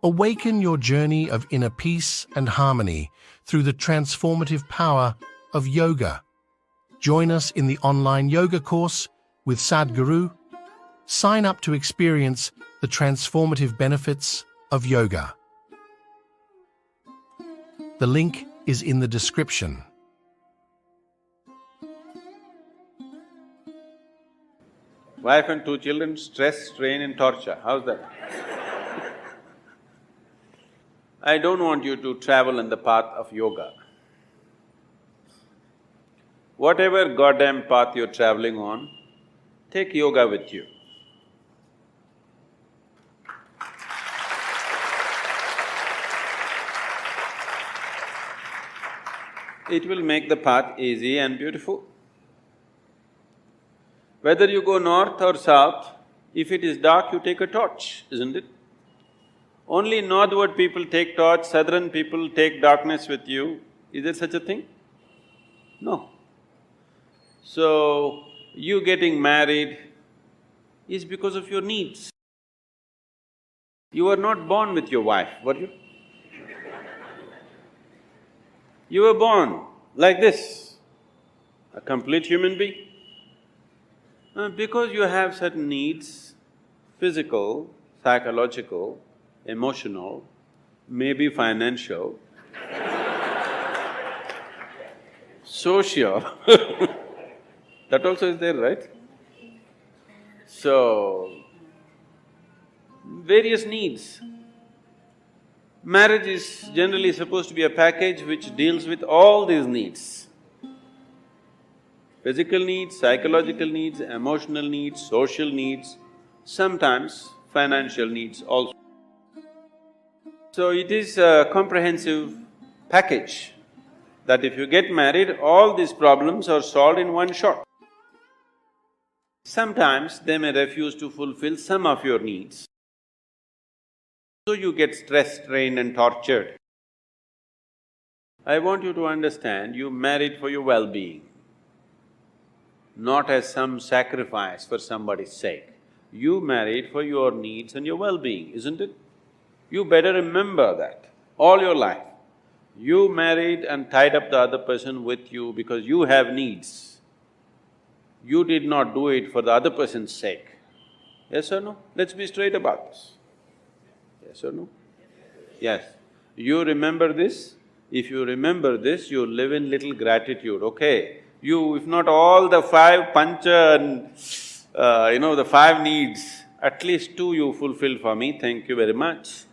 Awaken your journey of inner peace and harmony through the transformative power of yoga. Join us in the online yoga course with Sadhguru. Sign up to experience the transformative benefits of yoga. The link is in the description. Wife and 2 children, stress, strain and torture. How's that? I don't want you to travel on the path of yoga. Whatever goddamn path you're traveling on, take yoga with you. It will make the path easy and beautiful. Whether you go north or south, if it is dark, you take a torch, isn't it? Only northward people take torch, southern people take darkness with you. Is there such a thing? No. So, you getting married is because of your needs. You were not born with your wife, were you? You were born like this, a complete human being. Because you have certain needs, physical, psychological, emotional, maybe financial, social, that also is there, right? So, various needs. Marriage is generally supposed to be a package which deals with all these needs. Physical needs, psychological needs, emotional needs, social needs, sometimes financial needs also. So it is a comprehensive package that if you get married, all these problems are solved in one shot. Sometimes they may refuse to fulfill some of your needs. So you get stressed, strained and tortured. I want you to understand, you married for your well-being, not as some sacrifice for somebody's sake. You married for your needs and your well-being, isn't it? You better remember that all your life. You married and tied up the other person with you because you have needs. You did not do it for the other person's sake. Yes or no? Let's be straight about this. Yes or no? Yes. You remember this? If you remember this, you live in little gratitude, okay? You, if not all the 5 pancha and the 5 needs, at least 2 you fulfill for me, thank you very much.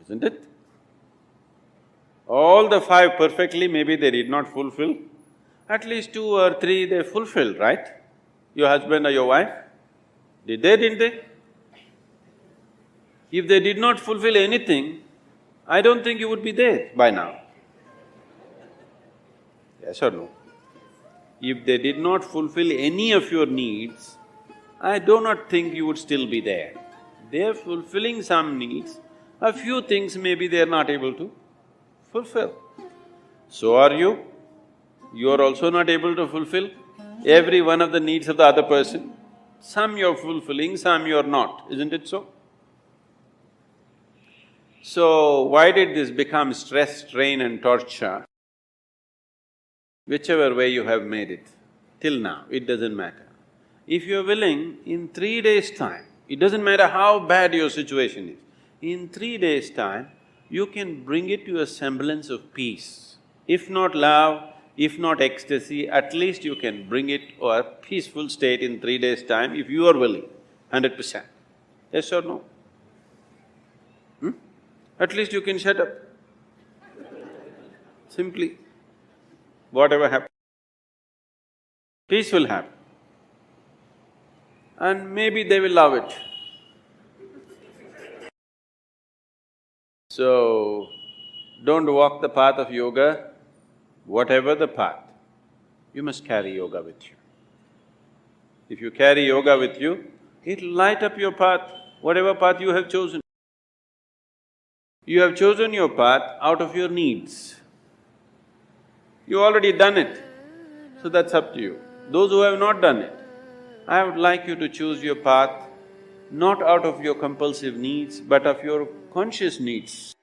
Isn't it? All the 5 perfectly, maybe they did not fulfill. At least 2 or 3 they fulfilled, right? Your husband or your wife? Did they, didn't they? If they did not fulfill anything, I don't think you would be there by now. Yes or no? If they did not fulfill any of your needs, I do not think you would still be there. They are fulfilling some needs, a few things maybe they are not able to fulfill. So are you. You are also not able to fulfill every one of the needs of the other person. Some you're fulfilling, some you're not, isn't it so? So, why did this become stress, strain and torture? Whichever way you have made it, till now, it doesn't matter. If you're willing, in 3 days' time, it doesn't matter how bad your situation is, in 3 days' time, you can bring it to a semblance of peace. If not love, if not ecstasy, at least you can bring it to a peaceful state in 3 days' time if you are willing, 100%. Yes or no? At least you can shut up. Simply, whatever happens, peace will happen. And maybe they will love it. So, don't walk the path of yoga, whatever the path, you must carry yoga with you. If you carry yoga with you, it'll light up your path, whatever path you have chosen. You have chosen your path out of your needs. You already done it, so that's up to you. Those who have not done it, I would like you to choose your path not out of your compulsive needs, but of your conscious needs.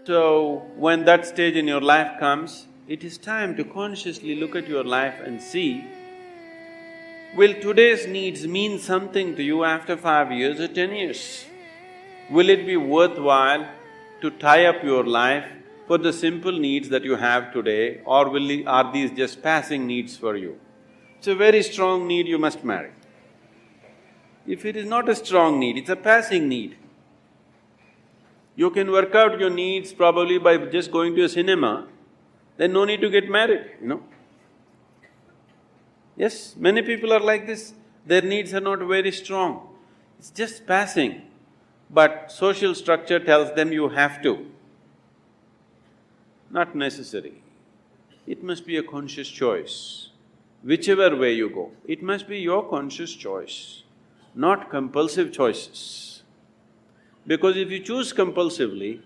So, when that stage in your life comes, it is time to consciously look at your life and see, will today's needs mean something to you after 5 years or 10 years? Will it be worthwhile to tie up your life for the simple needs that you have today, or are these just passing needs for you? It's a very strong need, you must marry. If it is not a strong need, it's a passing need. You can work out your needs probably by just going to a cinema, then no need to get married. Yes, many people are like this, their needs are not very strong, it's just passing. But social structure tells them you have to. Not necessary. It must be a conscious choice. Whichever way you go, it must be your conscious choice, not compulsive choices. Because if you choose compulsively,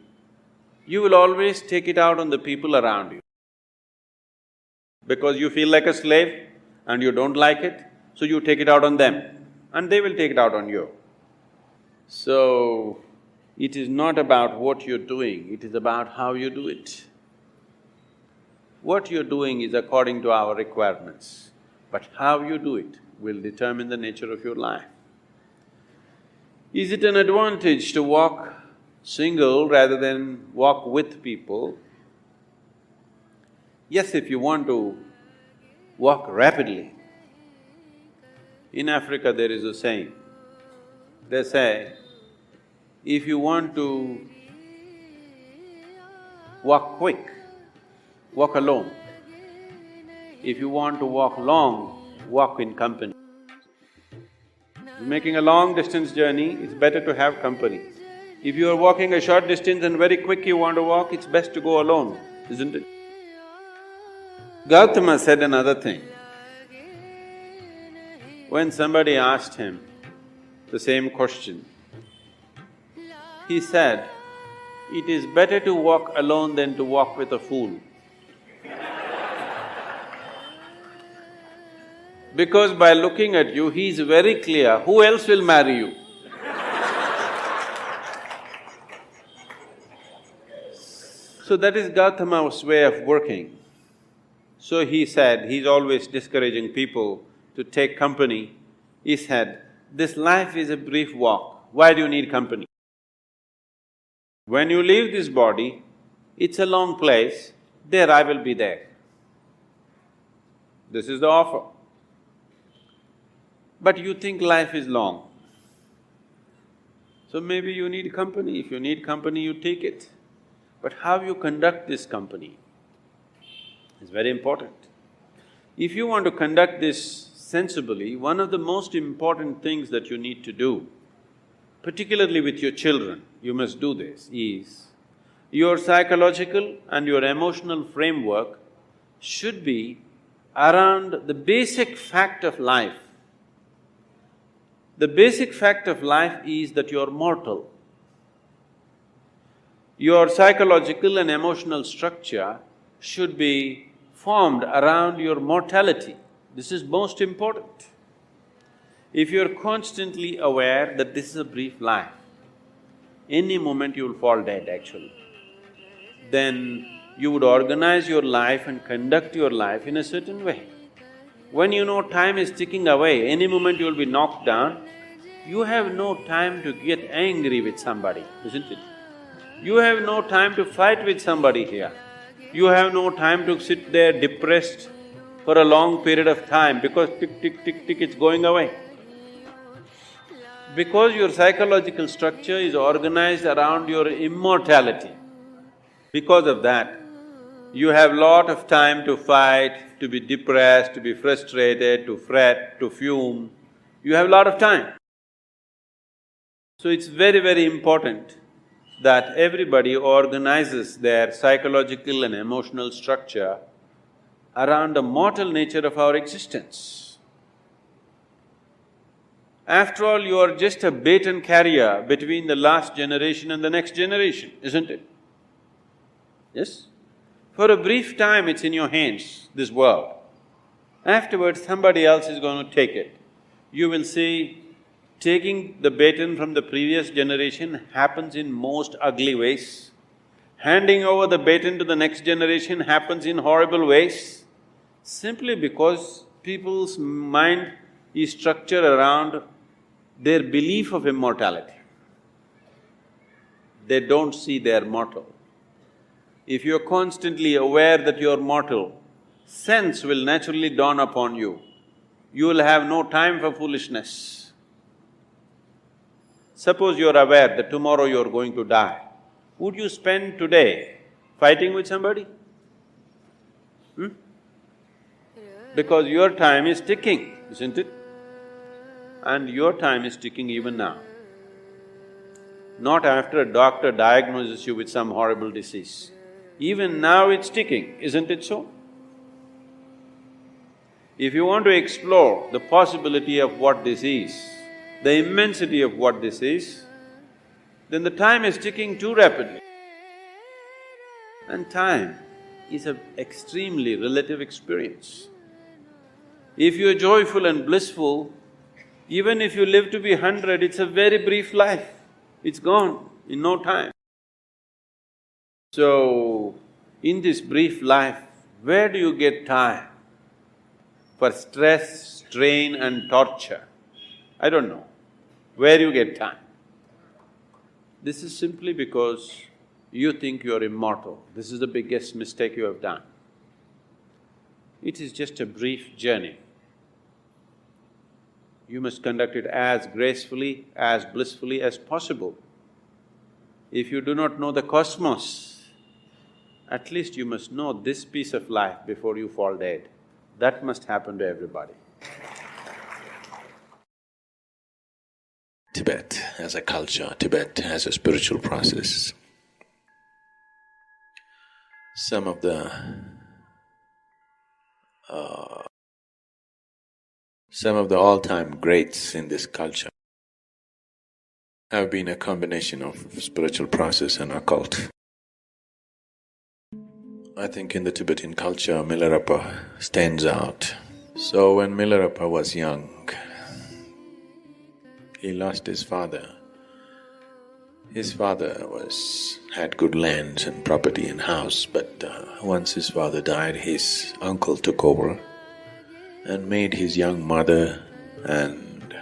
you will always take it out on the people around you. Because you feel like a slave and you don't like it, so you take it out on them and they will take it out on you. So, it is not about what you're doing, it is about how you do it. What you're doing is according to our requirements, but how you do it will determine the nature of your life. Is it an advantage to walk single rather than walk with people? Yes, if you want to walk rapidly. In Africa there is a saying, they say, if you want to walk quick, walk alone. If you want to walk long, walk in company. Making a long distance journey, it's better to have company. If you are walking a short distance and very quick you want to walk, it's best to go alone, isn't it? Gautama said another thing. When somebody asked him the same question, he said, "It is better to walk alone than to walk with a fool." Because by looking at you, he is very clear, who else will marry you? So that is Gautama's way of working. So he said, he's always discouraging people to take company. He said, this life is a brief walk, why do you need company? When you leave this body, it's a long place, there I will be there. This is the offer. But you think life is long. So maybe you need company. If you need company, you take it. But how you conduct this company is very important. If you want to conduct this sensibly, one of the most important things that you need to do, particularly with your children, you must do this, is your psychological and your emotional framework should be around the basic fact of life. The basic fact of life is that you're mortal. Your psychological and emotional structure should be formed around your mortality. This is most important. If you're constantly aware that this is a brief life, any moment you'll fall dead actually, then you would organize your life and conduct your life in a certain way. When you know time is ticking away, any moment you'll be knocked down, you have no time to get angry with somebody, isn't it? You have no time to fight with somebody here. You have no time to sit there depressed for a long period of time because tick, tick, tick, tick, it's going away. Because your psychological structure is organized around your immortality, because of that, you have lot of time to fight, to be depressed, to be frustrated, to fret, to fume. You have a lot of time. So it's very, very important that everybody organizes their psychological and emotional structure around the mortal nature of our existence. After all, you are just a baton carrier between the last generation and the next generation, isn't it? Yes? For a brief time it's in your hands, this world. Afterwards, somebody else is going to take it. You will see Taking the baton from the previous generation happens in most ugly ways. Handing over the baton to the next generation happens in horrible ways, simply because people's mind is structured around their belief of immortality. They don't see they're mortal. If you're constantly aware that you're mortal, sense will naturally dawn upon you. You will have no time for foolishness. Suppose you're aware that tomorrow you're going to die, would you spend today fighting with somebody? Because your time is ticking, isn't it? And your time is ticking even now. Not after a doctor diagnoses you with some horrible disease. Even now it's ticking, isn't it so? If you want to explore the possibility of what this is, the immensity of what this is, then the time is ticking too rapidly. And time is an extremely relative experience. If you're joyful and blissful, even if you live to be 100, it's a very brief life. It's gone in no time. So, in this brief life, where do you get time for stress, strain and torture? I don't know. Where you get time? This is simply because you think you're immortal. This is the biggest mistake you have done. It is just a brief journey. You must conduct it as gracefully, as blissfully as possible. If you do not know the cosmos, at least you must know this piece of life before you fall dead. That must happen to everybody. Tibet as a culture, Tibet as a spiritual process. Some of the all-time greats in this culture have been a combination of spiritual process and occult. I think in the Tibetan culture, Milarepa stands out. So when Milarepa was young, he lost his father. His father had good lands and property and house, but once his father died, his uncle took over and made his young mother and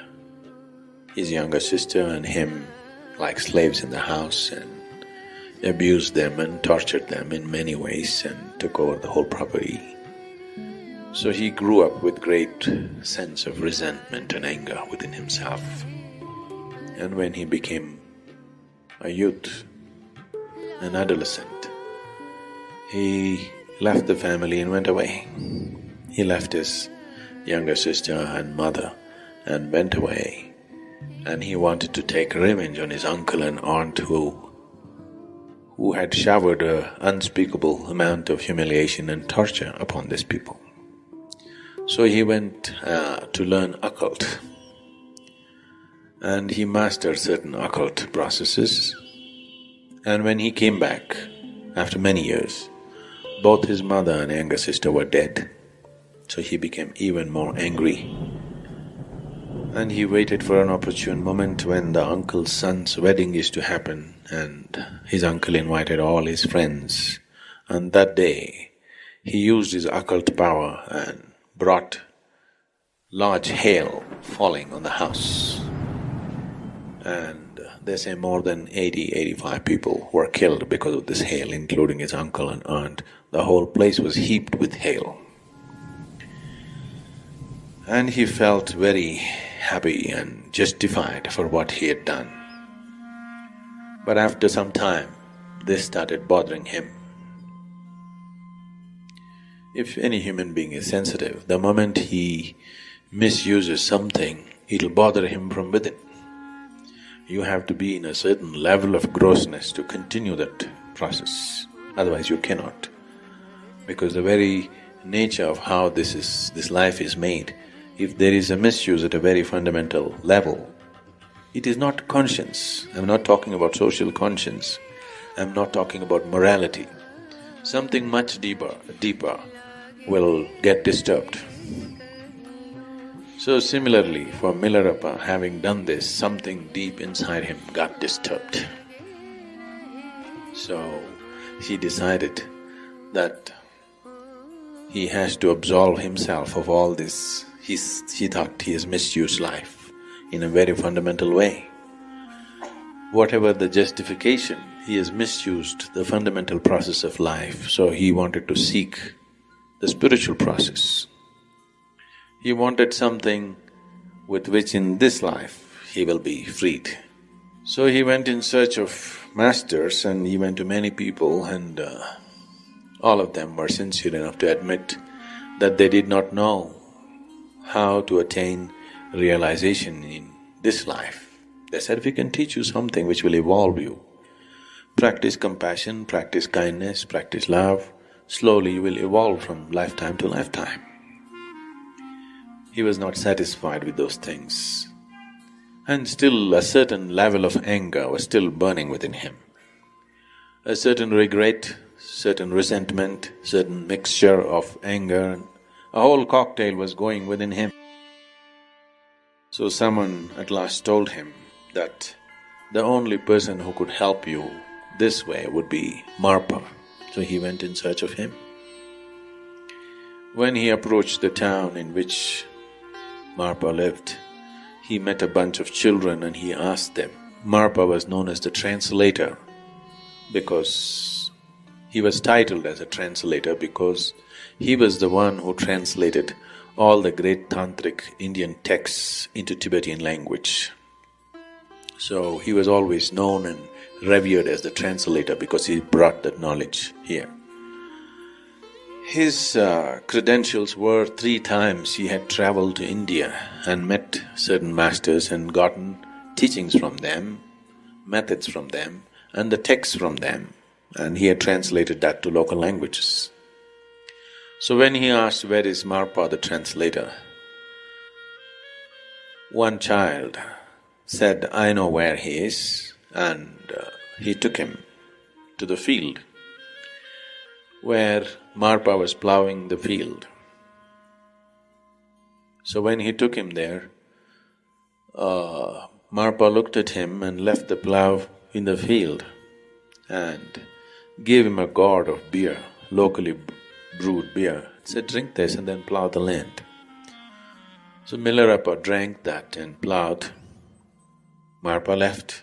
his younger sister and him like slaves in the house and abused them and tortured them in many ways and took over the whole property. So he grew up with great sense of resentment and anger within himself. And when he became a youth, an adolescent, he left the family and went away. He left his younger sister and mother and went away, and he wanted to take revenge on his uncle and aunt who had showered an unspeakable amount of humiliation and torture upon these people. So he went to learn occult, and he mastered certain occult processes. And when he came back, after many years, both his mother and younger sister were dead. So he became even more angry. And he waited for an opportune moment when the uncle's son's wedding is to happen, and his uncle invited all his friends. And that day, he used his occult power and brought large hail falling on the house. And they say more than 85 people were killed because of this hail, including his uncle and aunt. The whole place was heaped with hail. And he felt very happy and justified for what he had done. But after some time, this started bothering him. If any human being is sensitive, the moment he misuses something, it'll bother him from within. You have to be in a certain level of grossness to continue that process, otherwise you cannot. Because the very nature of how this life is made, if there is a misuse at a very fundamental level, it is not conscience. I'm not talking about social conscience, I'm not talking about morality. Something much deeper will get disturbed. So similarly, for Milarepa, having done this, something deep inside him got disturbed. So he decided that he has to absolve himself of all this. He thought he has misused life in a very fundamental way. Whatever the justification, he has misused the fundamental process of life, so he wanted to seek the spiritual process. He wanted something with which in this life he will be freed. So he went in search of masters and he went to many people, and all of them were sincere enough to admit that they did not know how to attain realization in this life. They said, we can teach you something which will evolve you. Practice compassion, practice kindness, practice love. Slowly you will evolve from lifetime to lifetime. He was not satisfied with those things. And still a certain level of anger was still burning within him. A certain regret, certain resentment, certain mixture of anger, a whole cocktail was going within him. So someone at last told him that the only person who could help you this way would be Marpa. So he went in search of him. When he approached the town in which Marpa lived, he met a bunch of children and he asked them. Marpa was known as the translator because he was titled as a translator because he was the one who translated all the great tantric Indian texts into Tibetan language. So he was always known and revered as the translator because he brought that knowledge here. His credentials were 3 times he had traveled to India and met certain masters and gotten teachings from them, methods from them, and the texts from them, and he had translated that to local languages. So when he asked, where is Marpa the translator, one child said, I know where he is, and he took him to the field where Marpa was ploughing the field. So when he took him there, Marpa looked at him and left the plough in the field and gave him a gourd of beer, locally brewed beer. Said, drink this and then plough the land. So Milarepa drank that and ploughed. Marpa left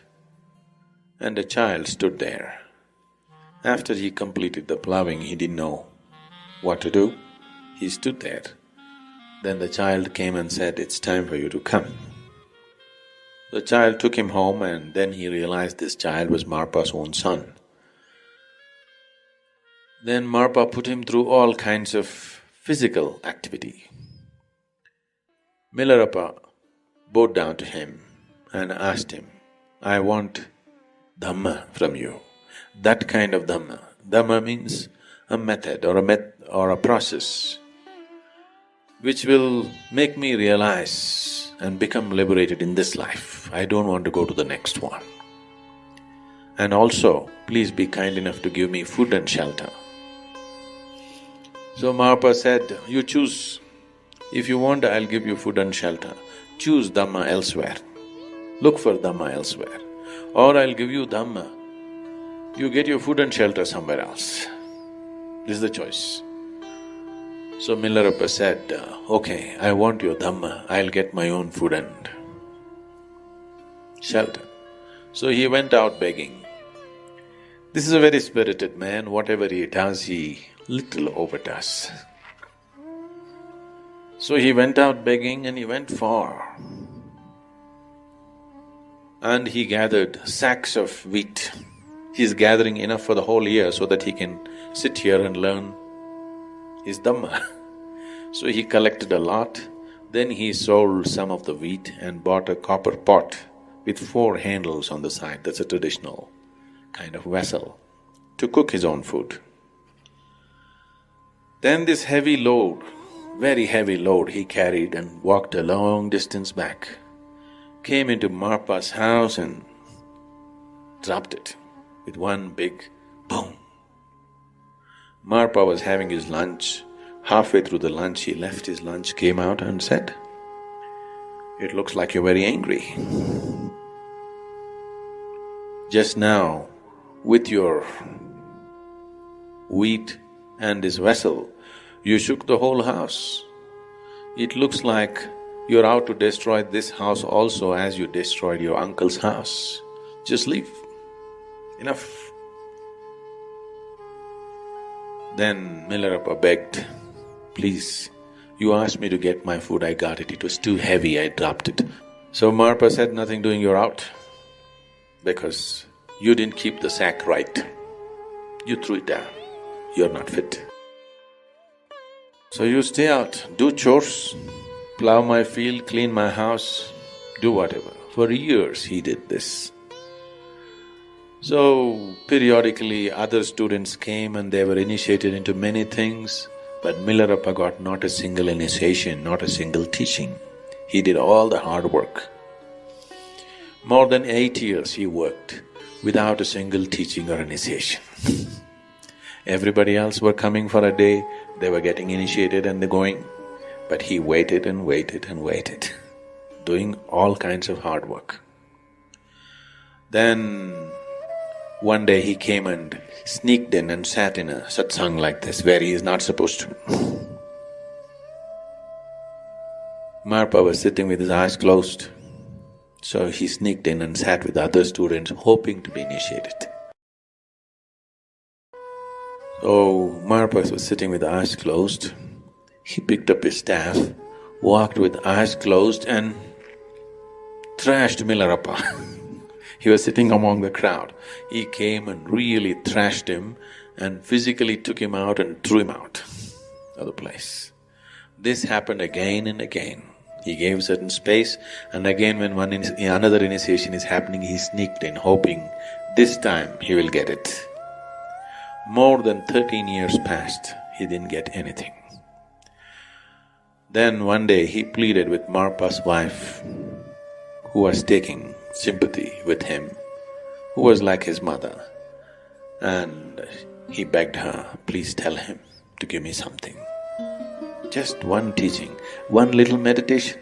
and a child stood there. After he completed the ploughing, he didn't know what to do. He stood there. Then the child came and said, it's time for you to come. The child took him home and then he realized this child was Marpa's own son. Then Marpa put him through all kinds of physical activity. Milarepa bowed down to him and asked him, I want Dhamma from you. That kind of Dhamma. Dhamma means a method or a process which will make me realize and become liberated in this life. I don't want to go to the next one. And also, please be kind enough to give me food and shelter. So Marpa said, you choose. If you want, I'll give you food and shelter. Choose Dhamma elsewhere. Look for Dhamma elsewhere. Or I'll give you Dhamma. You get your food and shelter somewhere else. This is the choice. So Milarepa said, okay, I want your Dhamma, I'll get my own food and shelter. So he went out begging. This is a very spirited man, whatever he does, he little overdoes. So he went out begging and he went far. And he gathered sacks of wheat. He's gathering enough for the whole year so that he can sit here and learn his Dhamma. So he collected a lot, then he sold some of the wheat and bought a copper pot with 4 handles on the side, that's a traditional kind of vessel, to cook his own food. Then this heavy load, very heavy load he carried and walked a long distance back, came into Marpa's house and dropped it with one big boom. Marpa was having his lunch. Halfway through the lunch, he left his lunch, came out and said, It looks like you're very angry. Just now, with your wheat and this vessel, you shook the whole house. It looks like you're out to destroy this house also as you destroyed your uncle's house. Just leave. Enough. Then Milarepa begged, please, you asked me to get my food, I got it. It was too heavy, I dropped it. So Marpa said, nothing doing, you're out. Because you didn't keep the sack right. You threw it down. You're not fit. So you stay out, do chores, plow my field, clean my house, do whatever. For years he did this. So periodically other students came and they were initiated into many things, but Milarepa got not a single initiation, not a single teaching. He did all the hard work. More than 8 years he worked without a single teaching or initiation. Everybody else were coming for a day, they were getting initiated and they're going. But he waited and waited and waited, doing all kinds of hard work. Then one day he came and sneaked in and sat in a satsang like this where he is not supposed to. Marpa was sitting with his eyes closed, so he sneaked in and sat with other students hoping to be initiated. So Marpa was sitting with eyes closed. He picked up his staff, walked with eyes closed and thrashed Milarepa. He was sitting among the crowd. He came and really thrashed him and physically took him out and threw him out of the place. This happened again and again. He gave certain space and again when another initiation is happening, he sneaked in hoping this time he will get it. More than 13 years passed, he didn't get anything. Then one day he pleaded with Marpa's wife, who was taking sympathy with him, who was like his mother, and he begged her, please tell him to give me something. Just one teaching, one little meditation.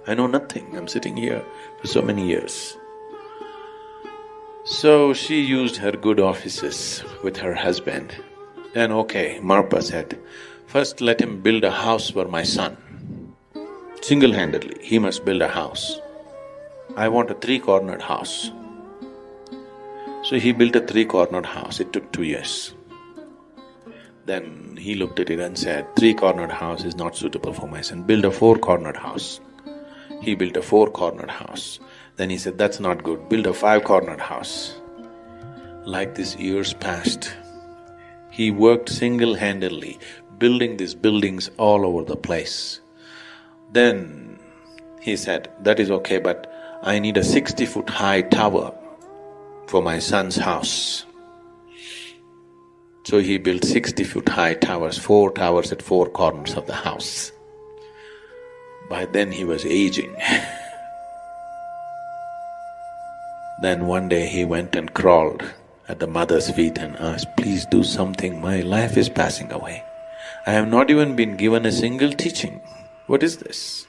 I know nothing, I'm sitting here for so many years. So she used her good offices with her husband. Then okay, Marpa said, first let him build a house for my son. Single-handedly, he must build a house. I want a 3-cornered house. So he built a 3-cornered house, it took 2 years. Then he looked at it and said, 3-cornered house is not suitable for my son, build a 4-cornered house. He built a 4-cornered house. Then he said, that's not good, build a 5-cornered house. Like this years passed. He worked single-handedly, building these buildings all over the place. Then he said, that is okay, but I need a 60-foot high tower for my son's house. So he built 60-foot high towers, 4 towers at 4 corners of the house. By then he was aging. Then one day he went and crawled at the mother's feet and asked, please do something, my life is passing away. I have not even been given a single teaching. What is this?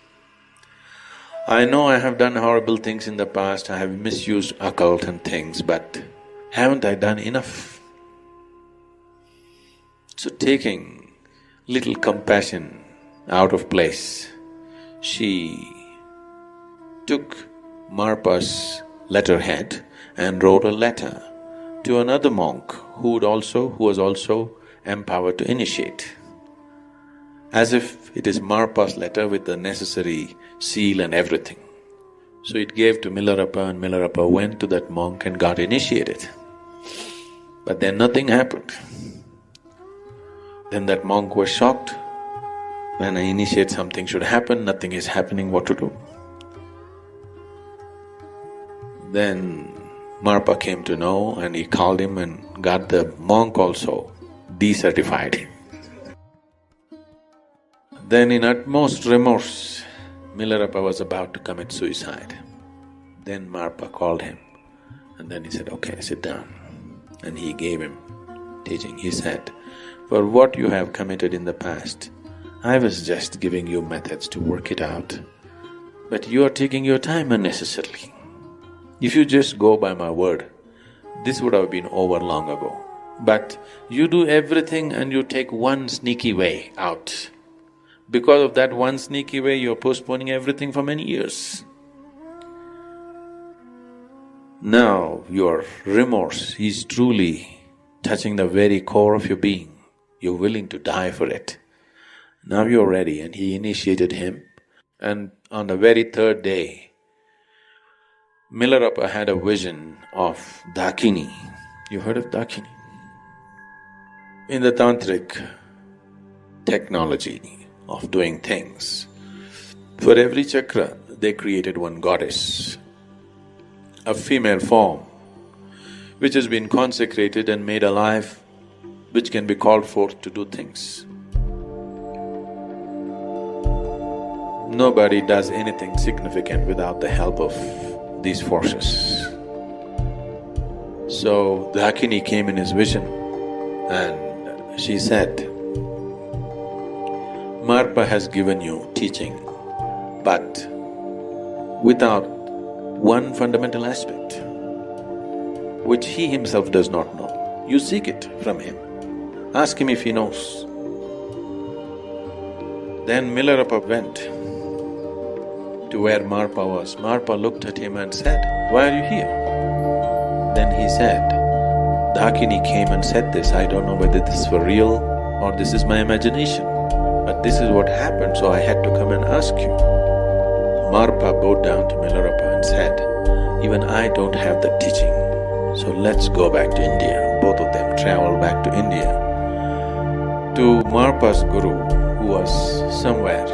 I know I have done horrible things in the past, I have misused occult and things, but haven't I done enough? So taking little compassion out of place, she took Marpa's letterhead and wrote a letter to another monk who was also empowered to initiate. As if it is Marpa's letter with the necessary seal and everything. So it gave to Milarepa and Milarepa went to that monk and got initiated. But then nothing happened. Then that monk was shocked. When I initiate something should happen, nothing is happening, what to do? Then Marpa came to know and he called him and got the monk also decertified. Then in utmost remorse, Milarepa was about to commit suicide. Then Marpa called him and then he said, okay, sit down. And he gave him teaching. He said, for what you have committed in the past, I was just giving you methods to work it out. but you are taking your time unnecessarily. If you just go by my word, this would have been over long ago. But you do everything and you take one sneaky way out. Because of that one sneaky way, you're postponing everything for many years. Now your remorse is truly touching the very core of your being. You're willing to die for it. Now you're ready, and he initiated him. And on the very third day, Milarepa had a vision of Dakini. You heard of Dakini? In the tantric technology of doing things, for every chakra they created one goddess, a female form which has been consecrated and made alive, which can be called forth to do things. Nobody does anything significant without the help of these forces. So Dakini came in his vision and she said, Marpa has given you teaching, but without one fundamental aspect, which he himself does not know. You seek it from him. Ask him if he knows. Then Milarepa went to where Marpa was. Marpa looked at him and said, "Why are you here?" Then he said, Dakini came and said this, I don't know whether this is for real or this is my imagination, but this is what happened, so I had to come and ask you. Marpa bowed down to Milarepa and said, even I don't have the teaching, so let's go back to India. Both of them traveled back to India, to Marpa's guru, who was somewhere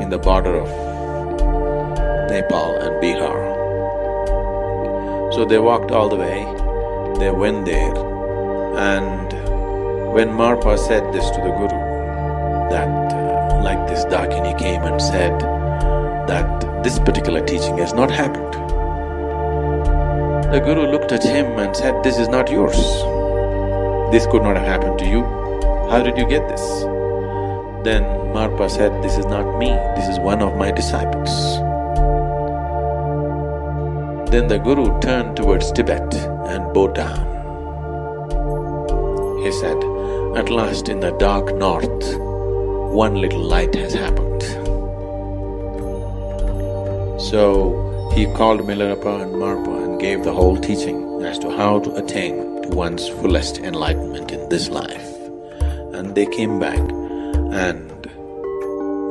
in the border of Nepal and Bihar. So they walked all the way, they went there, and when Marpa said this to the guru, that like this Dakini came and said that this particular teaching has not happened, the guru looked at him and said, this is not yours. This could not have happened to you. How did you get this? Then Marpa said, this is not me, this is one of my disciples. Then the guru turned towards Tibet and bowed down. He said, at last in the dark north, one little light has happened. So he called Milarepa and Marpa and gave the whole teaching as to how to attain to one's fullest enlightenment in this life. And they came back, and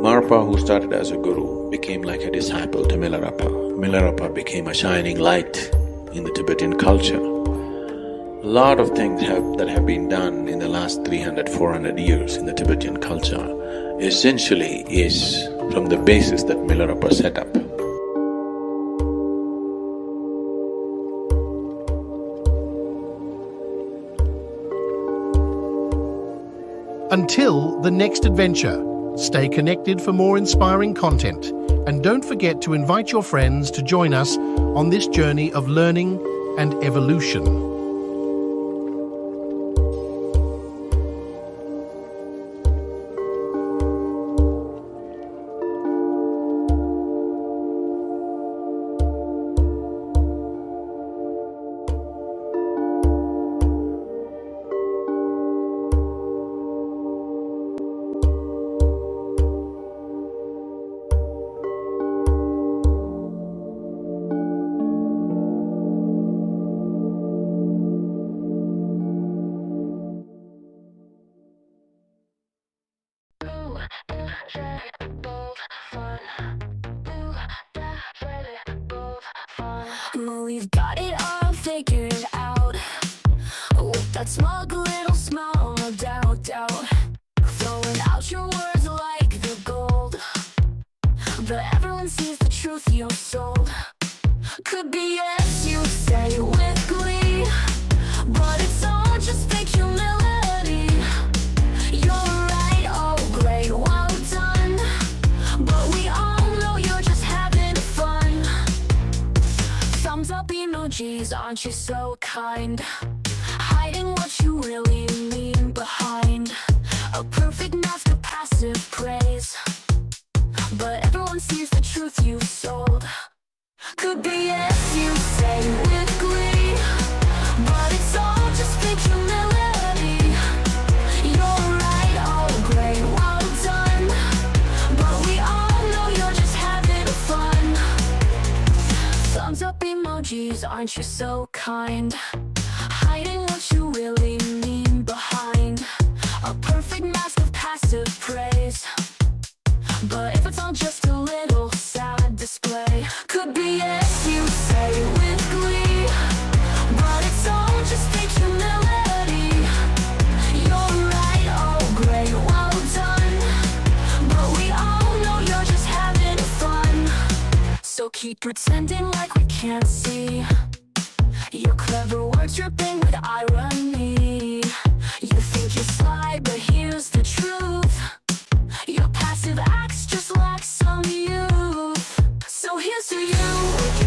Marpa, who started as a guru, became like a disciple to Milarepa. Milarepa became a shining light in the Tibetan culture. A lot of things that have been done in the last 300–400 years in the Tibetan culture essentially is from the basis that Milarepa set up. Until the next adventure, stay connected for more inspiring content, and don't forget to invite your friends to join us on this journey of learning and evolution. We've got it all figured out. With that smug little smile of doubt, throwing out your words like the gold, but everyone sees the truth you sold. Could be yes, you say with glee, but it's all just fake humility. You're right, oh great, well done, but we all know you're just having fun. Thumbs up emojis, aren't you so kind? Hiding what you really mean behind a perfect mask of passive praise. but everyone sees the truth you've sold. Could be yes, you say with glee, but it's all just fake humility. You're right, oh great, well done, but we all know you're just having fun. Thumbs up emojis, aren't you so kind? Hiding what you really mean behind a perfect mask of passive praise. But if it's all just a little sad display, could be yes, you say with glee, but it's all just fake humility. You're right, oh great, well done, but we all know you're just having fun. So keep pretending like we can't see your clever words dripping with irony. You think you're sly, but here's the truth: your passive acts just lack some youth. So here's to you.